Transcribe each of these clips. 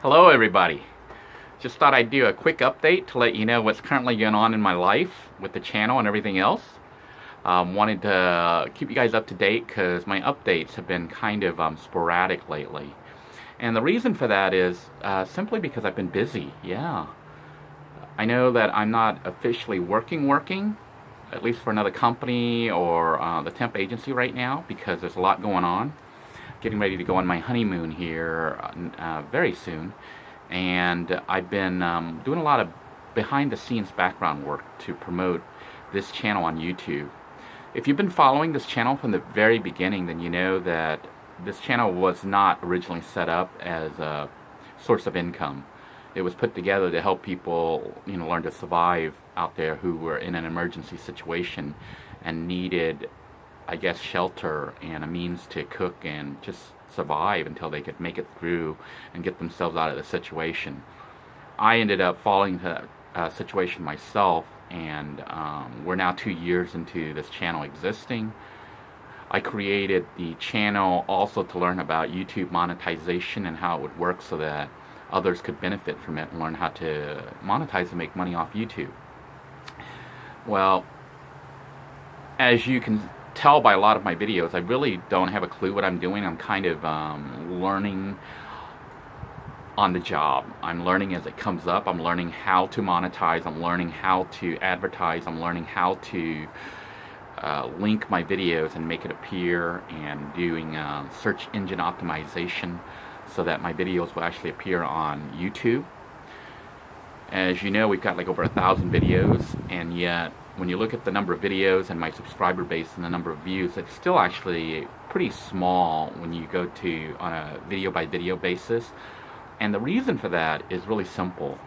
Hello everybody. Just thought I'd do a quick update to let you know what's currently going on in my life with the channel and everything else. Wanted to keep you guys up to date because my updates have been kind of sporadic lately. And the reason for that is simply because I've been busy. Yeah. I know that I'm not officially working, at least for another company or the temp agency right now, because there's a lot going on. Getting ready to go on my honeymoon here very soon, and I've been doing a lot of behind-the-scenes background work to promote this channel on YouTube. If you've been following this channel from the very beginning, then you know that this channel was not originally set up as a source of income. It was put together to help people, learn to survive out there who were in an emergency situation and needed, I guess, shelter and a means to cook and just survive until they could make it through and get themselves out of the situation. I ended up falling into that situation myself, and we're now 2 years into this channel existing. I created the channel also to learn about YouTube monetization and how it would work so that others could benefit from it and learn how to monetize and make money off YouTube. Well, as you can tell by a lot of my videos, I really don't have a clue what I'm doing. I'm kind of learning on the job. I'm learning as it comes up. I'm learning how to monetize. I'm learning how to advertise. I'm learning how to link my videos and make it appear, and doing search engine optimization so that my videos will actually appear on YouTube. As you know, we've got like over 1,000 videos, and yet when you look at the number of videos and my subscriber base and the number of views, it's still actually pretty small when you go to on a video by video basis. And the reason for that is really simple,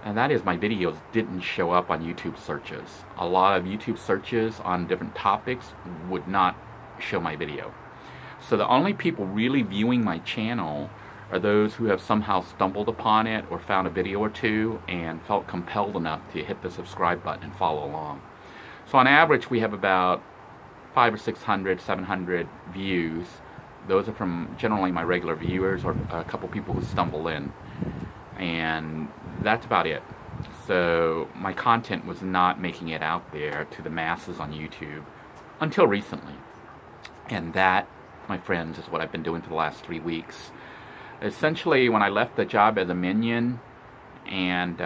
and that is my videos didn't show up on YouTube searches. A lot of YouTube searches on different topics would not show my video. So the only people really viewing my channel are those who have somehow stumbled upon it or found a video or two and felt compelled enough to hit the subscribe button and follow along. So on average, we have about 500 or 600, 700 views. Those are from generally my regular viewers or a couple people who stumble in. And that's about it. So my content was not making it out there to the masses on YouTube until recently. And that, my friends, is what I've been doing for the last 3 weeks. Essentially, when I left the job as a minion and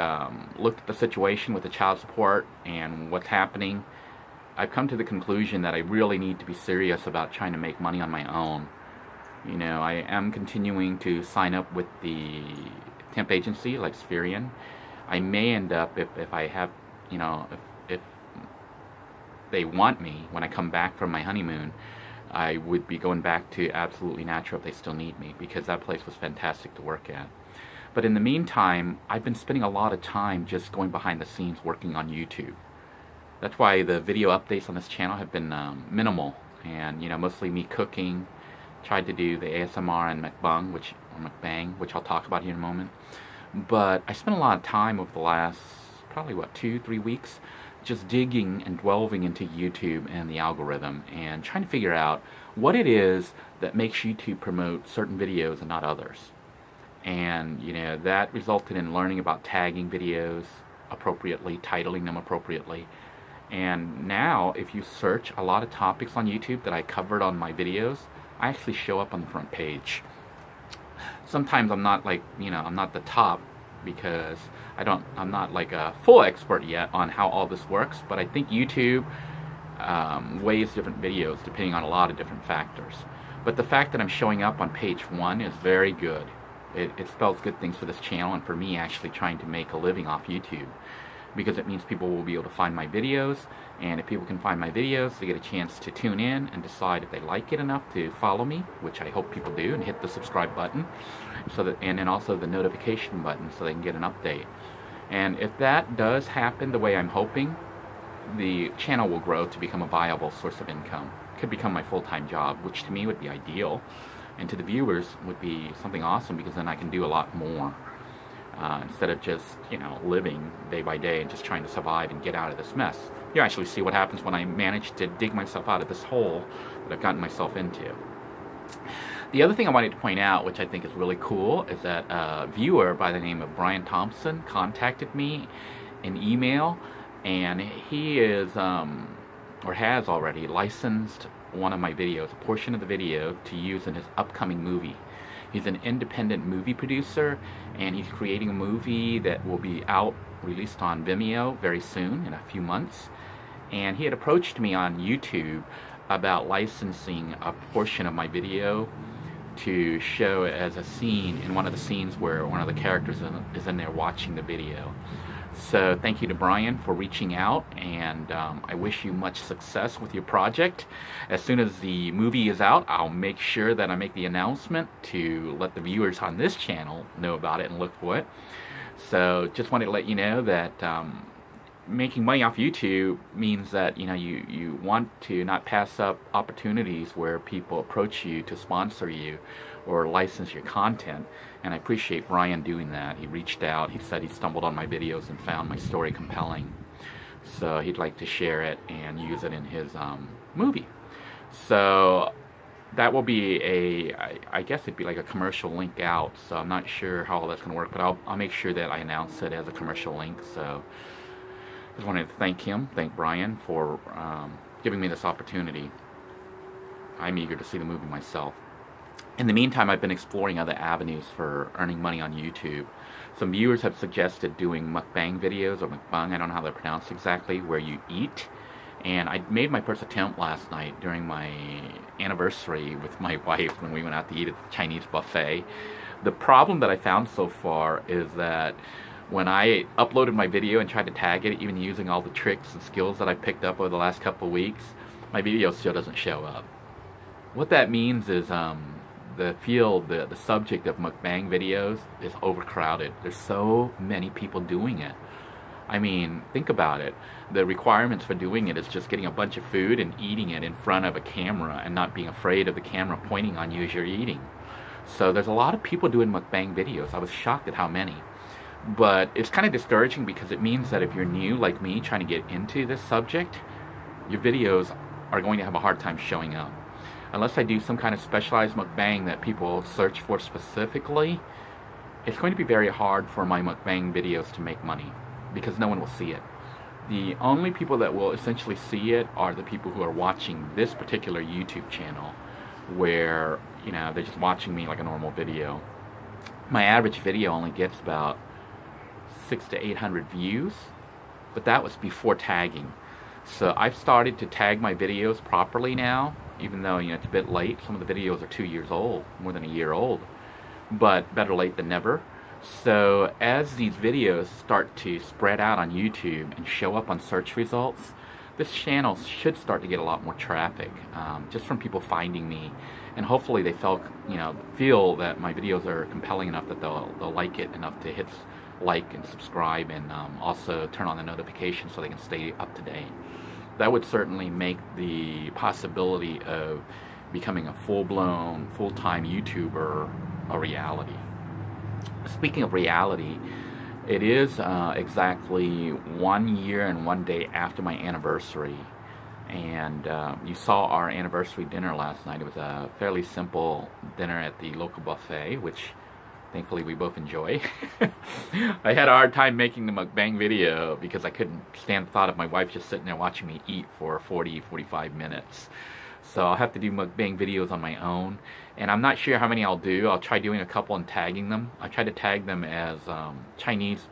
looked at the situation with the child support and what's happening, I've come to the conclusion that I really need to be serious about trying to make money on my own. I am continuing to sign up with the temp agency like Spherian. I may end up, if I have, if they want me when I come back from my honeymoon, I would be going back to Absolutely Natural if they still need me, because that place was fantastic to work at. But in the meantime, I've been spending a lot of time just going behind the scenes working on YouTube. That's why the video updates on this channel have been minimal, and mostly me cooking. Tried to do the ASMR and mukbang, which I'll talk about here in a moment. But I spent a lot of time over the last probably 2-3 weeks just digging and delving into YouTube and the algorithm and trying to figure out what it is that makes YouTube promote certain videos and not others. And that resulted in learning about tagging videos appropriately, titling them appropriately. And now if you search a lot of topics on YouTube that I covered on my videos, I actually show up on the front page. Sometimes I'm not like, I'm not the top, because I'm not like a full expert yet on how all this works, but I think YouTube weighs different videos depending on a lot of different factors. But the fact that I'm showing up on page 1 is very good. It spells good things for this channel and for me actually trying to make a living off YouTube, because it means people will be able to find my videos, and if people can find my videos, they get a chance to tune in and decide if they like it enough to follow me, which I hope people do, and hit the subscribe button, and then also the notification button so they can get an update. And if that does happen the way I'm hoping, the channel will grow to become a viable source of income. It could become my full-time job, which to me would be ideal, and to the viewers would be something awesome, because then I can do a lot more. Instead of just, living day by day and just trying to survive and get out of this mess. You actually see what happens when I manage to dig myself out of this hole that I've gotten myself into. The other thing I wanted to point out, which I think is really cool, is that a viewer by the name of Brian Thompson contacted me in email, and he is, or has already, licensed one of my videos, a portion of the video, to use in his upcoming movie. He's an independent movie producer, and he's creating a movie that will be out, released on Vimeo very soon, in a few months. And he had approached me on YouTube about licensing a portion of my video to show as a scene in one of the scenes where one of the characters is in there watching the video. So thank you to Brian for reaching out, and I wish you much success with your project. As soon as the movie is out, I'll make sure that I make the announcement to let the viewers on this channel know about it and look for it. So just wanted to let you know that making money off YouTube means that you want to not pass up opportunities where people approach you to sponsor you or license your content, and I appreciate Brian doing that. He reached out, he said he stumbled on my videos and found my story compelling, so he'd like to share it and use it in his movie. So that will be I guess it'd be like a commercial link out, so I'm not sure how all that's going to work, but I'll make sure that I announce it as a commercial link. So just wanted to thank Brian for giving me this opportunity. I'm eager to see the movie myself. In the meantime, I've been exploring other avenues for earning money on YouTube. Some viewers have suggested doing mukbang videos, or mukbang, I don't know how they're pronounced exactly, where you eat. And I made my first attempt last night during my anniversary with my wife when we went out to eat at the Chinese buffet. The problem that I found so far is that when I uploaded my video and tried to tag it, even using all the tricks and skills that I picked up over the last couple of weeks, my video still doesn't show up. What that means is the field, the subject of mukbang videos is overcrowded. There's so many people doing it. I mean, think about it. The requirements for doing it is just getting a bunch of food and eating it in front of a camera and not being afraid of the camera pointing on you as you're eating. So there's a lot of people doing mukbang videos. I was shocked at how many. But it's kind of discouraging because it means that if you're new like me trying to get into this subject, your videos are going to have a hard time showing up. Unless I do some kind of specialized mukbang that people search for specifically, it's going to be very hard for my mukbang videos to make money because no one will see it. The only people that will essentially see it are the people who are watching this particular YouTube channel, where they're just watching me like a normal video. My average video only gets about 600 to 800 views, but that was before tagging. So I've started to tag my videos properly now, even though it's a bit late. Some of the videos are 2 years old, more than a year old, but better late than never. So as these videos start to spread out on YouTube and show up on search results, this channel should start to get a lot more traffic, just from people finding me, and hopefully they feel that my videos are compelling enough that they'll like it enough to hit like and subscribe, and also turn on the notifications so they can stay up to date. That would certainly make the possibility of becoming a full-blown, full-time YouTuber a reality. Speaking of reality, it is exactly 1 year and 1 day after my anniversary, and you saw our anniversary dinner last night. It was a fairly simple dinner at the local buffet, which thankfully we both enjoy. I had a hard time making the mukbang video because I couldn't stand the thought of my wife just sitting there watching me eat for 40-45 minutes. So I'll have to do mukbang videos on my own, and I'm not sure how many I'll do. I'll try doing a couple and tagging them. I tried to tag them as Chinese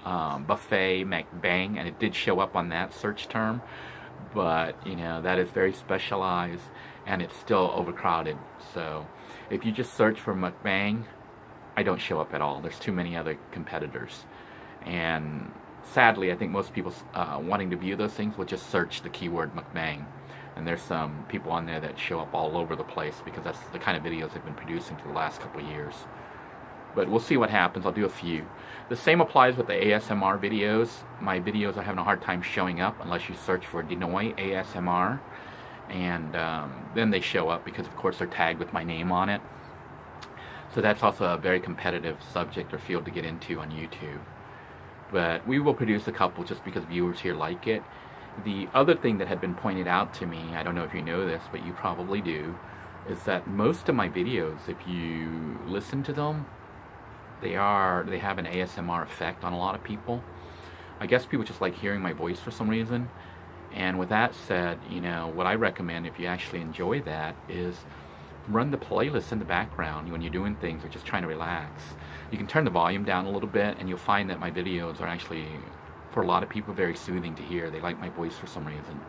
buffet mukbang, and it did show up on that search term, but that is very specialized and it's still overcrowded. So if you just search for mukbang, I don't show up at all. There's too many other competitors, and sadly I think most people wanting to view those things will just search the keyword mukbang, and there's some people on there that show up all over the place because that's the kind of videos they've been producing for the last couple of years. But we'll see what happens. I'll do a few. The same applies with the ASMR videos. My videos are having a hard time showing up unless you search for Denoy ASMR, and then they show up because of course they're tagged with my name on it. So that's also a very competitive subject or field to get into on YouTube. But we will produce a couple just because viewers here like it. The other thing that had been pointed out to me, I don't know if you know this, but you probably do, is that most of my videos, if you listen to them, they have an ASMR effect on a lot of people. I guess people just like hearing my voice for some reason. And with that said, you know, what I recommend if you actually enjoy that is run the playlist in the background when you're doing things or just trying to relax. You can turn the volume down a little bit and you'll find that my videos are actually, for a lot of people, very soothing to hear. They like my voice for some reason.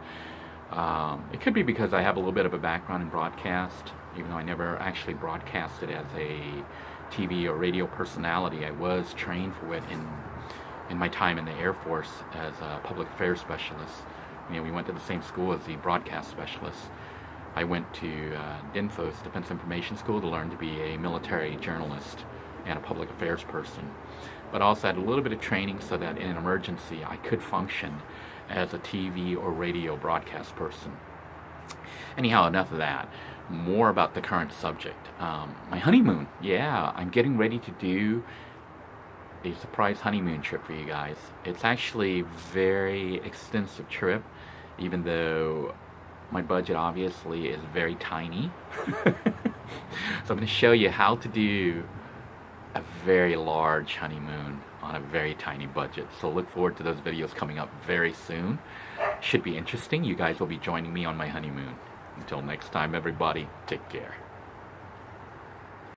It could be because I have a little bit of a background in broadcast, even though I never actually broadcasted as a TV or radio personality. I was trained for it in my time in the Air Force as a public affairs specialist. You know, we went to the same school as the broadcast specialists. I went to DINFO's, Defense Information School, to learn to be a military journalist and a public affairs person. But also had a little bit of training so that in an emergency I could function as a TV or radio broadcast person. Anyhow, enough of that. More about the current subject. My honeymoon. Yeah, I'm getting ready to do a surprise honeymoon trip for you guys. It's actually a very extensive trip, even though my budget obviously is very tiny. So I'm going to show you how to do a very large honeymoon on a very tiny budget. So look forward to those videos coming up very soon. Should be interesting. You guys will be joining me on my honeymoon. Until next time, everybody, take care.